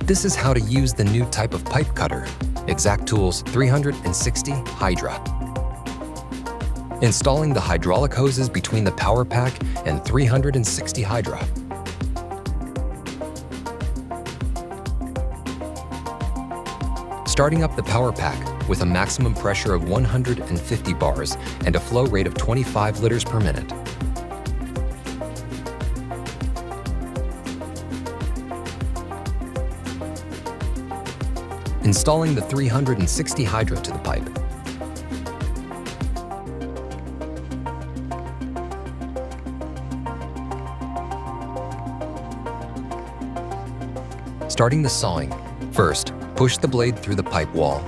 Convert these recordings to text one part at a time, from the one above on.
This is how to use the new type of pipe cutter, Exact Tools 360 HYDRA. Installing the hydraulic hoses between the power pack and 360 HYDRA. Starting up the power pack with a maximum pressure of 150 bars and a flow rate of 25 liters per minute. Installing the 360 HYDRA to the pipe. Starting the sawing. First, push the blade through the pipe wall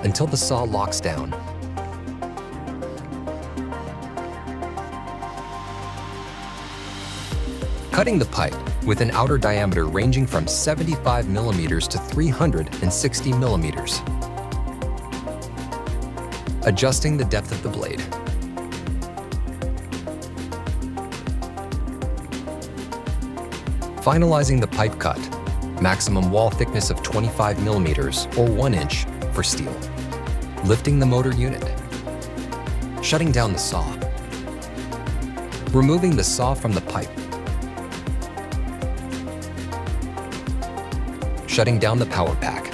until the saw locks down. Cutting the pipe with an outer diameter ranging from 75 millimeters to 360 millimeters. Adjusting the depth of the blade. Finalizing the pipe cut. Maximum wall thickness of 25 millimeters or 1 inch for steel. Lifting the motor unit. Shutting down the saw. Removing the saw from the pipe. Shutting down the power pack.